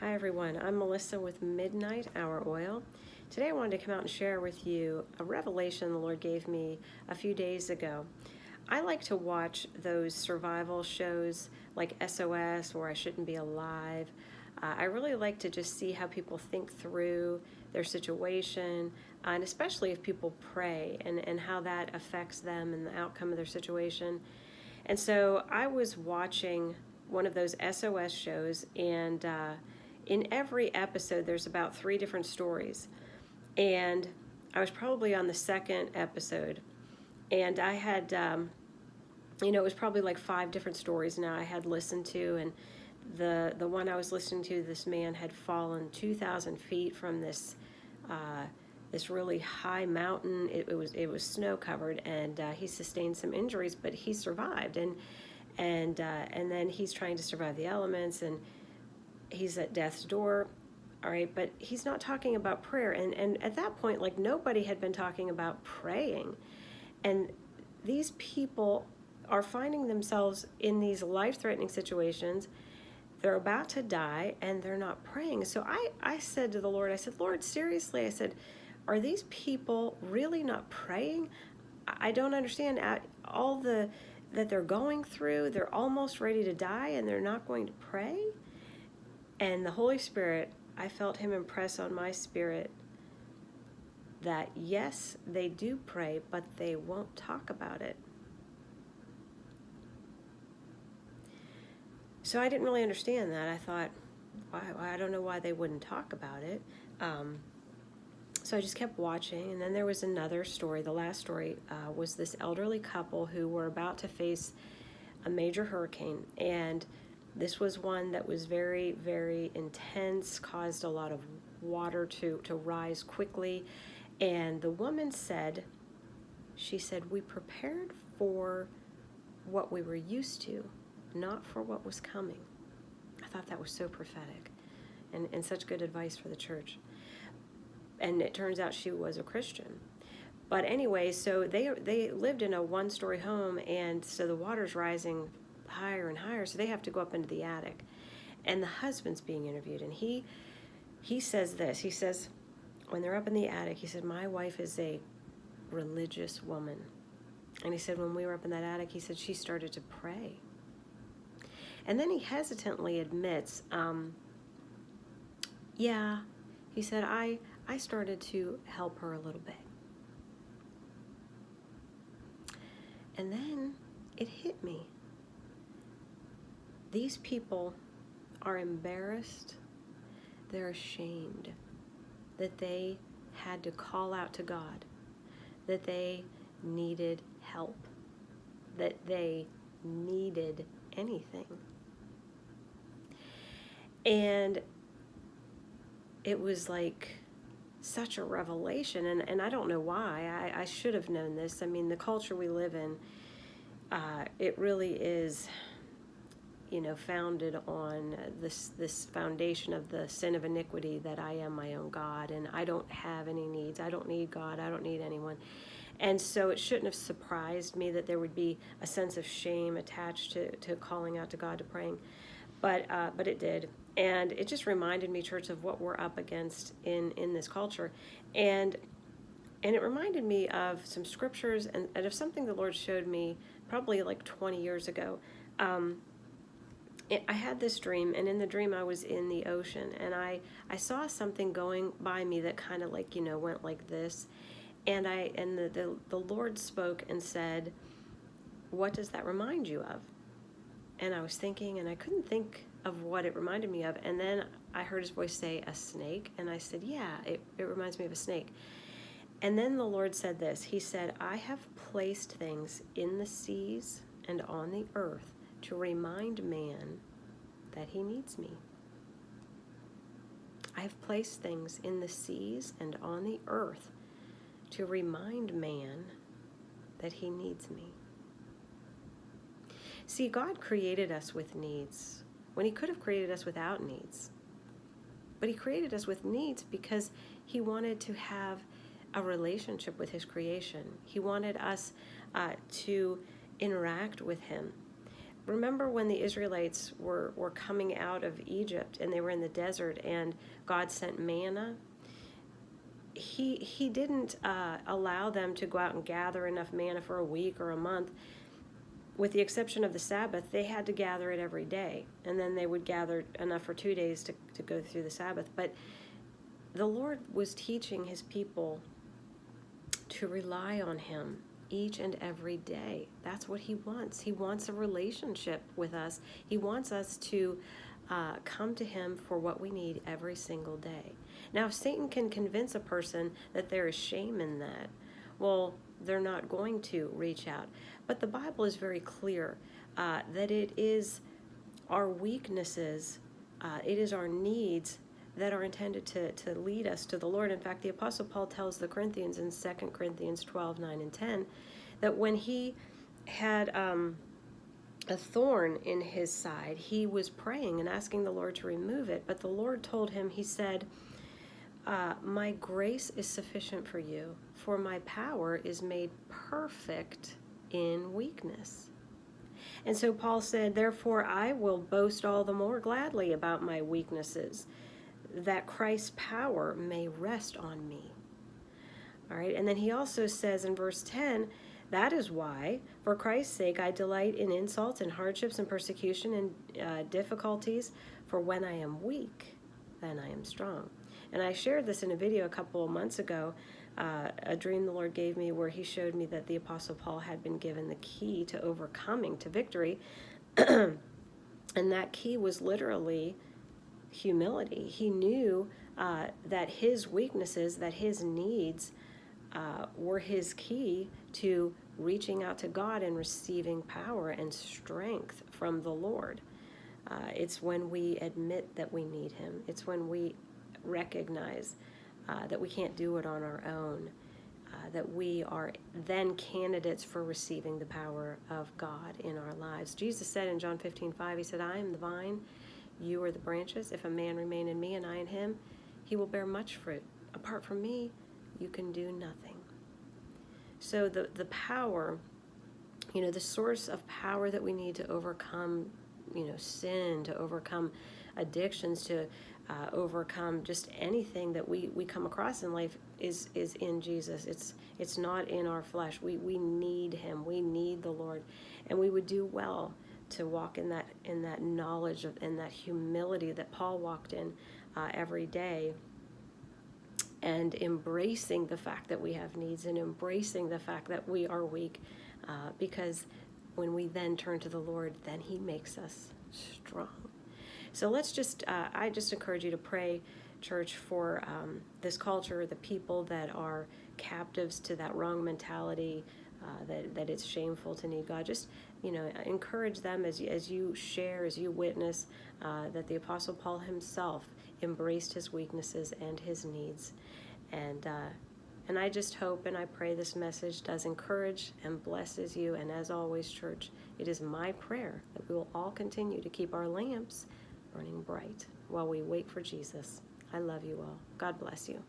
Hi everyone, I'm Melissa with Midnight Hour Oil. Today I wanted to come out and share with you a revelation the Lord gave me a few days ago. I like to watch those survival shows like SOS or I Shouldn't Be Alive. I really like to just see how people think through their situation, and especially if people pray and how that affects them and the outcome of their situation. And so I was watching one of those SOS shows, and in every episode, there's about 3 different stories. And I was probably on the second episode, and I had, it was probably like 5 different stories now I had listened to. And the one I was listening to, this man had fallen 2,000 feet from this really high mountain. It was snow covered, and he sustained some injuries, but he survived. And then he's trying to survive the elements, and he's at death's door. All right, but he's not talking about prayer. And at that point, like, nobody had been talking about praying. And these people are finding themselves in these life-threatening situations. They're about to die, and they're not praying. So I said to the Lord, I said, Lord, seriously, I said, are these people really not praying? I don't understand all that they're going through. They're almost ready to die, and they're not going to pray? And the Holy Spirit, I felt him impress on my spirit that yes, they do pray, but they won't talk about it. So I didn't really understand that. I thought, I don't know why they wouldn't talk about it. So I just kept watching, and then there was another story. The last story was this elderly couple who were about to face a major hurricane, and this was one that was very, very intense, caused a lot of water to rise quickly. And the woman said, we prepared for what we were used to, not for what was coming. I thought that was so prophetic and such good advice for the church. And it turns out she was a Christian. But anyway, so they lived in a 1-story home, and so the water's rising higher and higher, so they have to go up into the attic. And the husband's being interviewed, and he says this. He says, when they're up in the attic, he said, my wife is a religious woman. And he said, when we were up in that attic, he said, she started to pray. And then he hesitantly admits, he said, I started to help her a little bit. And then it hit me. These people are embarrassed. They're ashamed that they had to call out to God, that they needed help, that they needed anything. And it was like such a revelation, and I don't know why. I should have known this. I mean, the culture we live in, it really is, founded on this foundation of the sin of iniquity, that I am my own God, and I don't have any needs. I don't need God. I don't need anyone. And so it shouldn't have surprised me that there would be a sense of shame attached to calling out to God, to praying. But it did. And it just reminded me, church, of what we're up against in this culture. And it reminded me of some scriptures and of something the Lord showed me probably like 20 years ago. I had this dream, and in the dream I was in the ocean, and I saw something going by me that kind of like, went like this. And the Lord spoke and said, what does that remind you of? And I was thinking, and I couldn't think of what it reminded me of. And then I heard his voice say, a snake. And I said, yeah, it reminds me of a snake. And then the Lord said this. He said, I have placed things in the seas and on the earth to remind man that he needs me. I have placed things in the seas and on the earth to remind man that he needs me. See, God created us with needs when he could have created us without needs. But he created us with needs because he wanted to have a relationship with his creation. He wanted us to interact with him. remember when the Israelites were coming out of Egypt and they were in the desert and God sent manna? He didn't allow them to go out and gather enough manna for a week or a month. With the exception of the Sabbath, they had to gather it every day. And then they would gather enough for 2 days to go through the Sabbath. But the Lord was teaching his people to rely on him each and every day. That's what he wants. He wants a relationship with us. He wants us to come to him for what we need every single day. Now, if Satan can convince a person that there is shame in that, well, they're not going to reach out. But the Bible is very clear that it is our weaknesses, it is our needs that are intended to lead us to the Lord. In fact, the Apostle Paul tells the Corinthians in 2 Corinthians 12, 9, and 10, that when he had a thorn in his side, he was praying and asking the Lord to remove it. But the Lord told him, he said, my grace is sufficient for you, for my power is made perfect in weakness. And so Paul said, therefore I will boast all the more gladly about my weaknesses, that Christ's power may rest on me. All right, and then he also says in verse 10, that is why, for Christ's sake, I delight in insults and hardships and persecution and difficulties, for when I am weak, then I am strong. And I shared this in a video a couple of months ago, a dream the Lord gave me where he showed me that the Apostle Paul had been given the key to overcoming, to victory. And that key was literally humility. He knew that his weaknesses, that his needs were his key to reaching out to God and receiving power and strength from the Lord. It's when we admit that we need him. It's when we recognize that we can't do it on our own, that we are then candidates for receiving the power of God in our lives. Jesus said in John 15:5, he said, I am the vine, you are the branches. If a man remain in me and I in him, he will bear much fruit. Apart from me, you can do nothing. So the power, the source of power that we need to overcome, sin, to overcome addictions, to overcome just anything that we come across in life is in Jesus. It's not in our flesh. We need him. We need the Lord. And we would do well to walk in that knowledge in that humility that Paul walked in every day, and embracing the fact that we have needs and embracing the fact that we are weak, because when we then turn to the Lord, then he makes us strong. So I just encourage you to pray, church, for this culture, the people that are captives to that wrong mentality, that it's shameful to need God. Just, encourage them as you share, as you witness that the Apostle Paul himself embraced his weaknesses and his needs. And I just hope and I pray this message does encourage and blesses you. And as always, church, it is my prayer that we will all continue to keep our lamps burning bright while we wait for Jesus. I love you all. God bless you.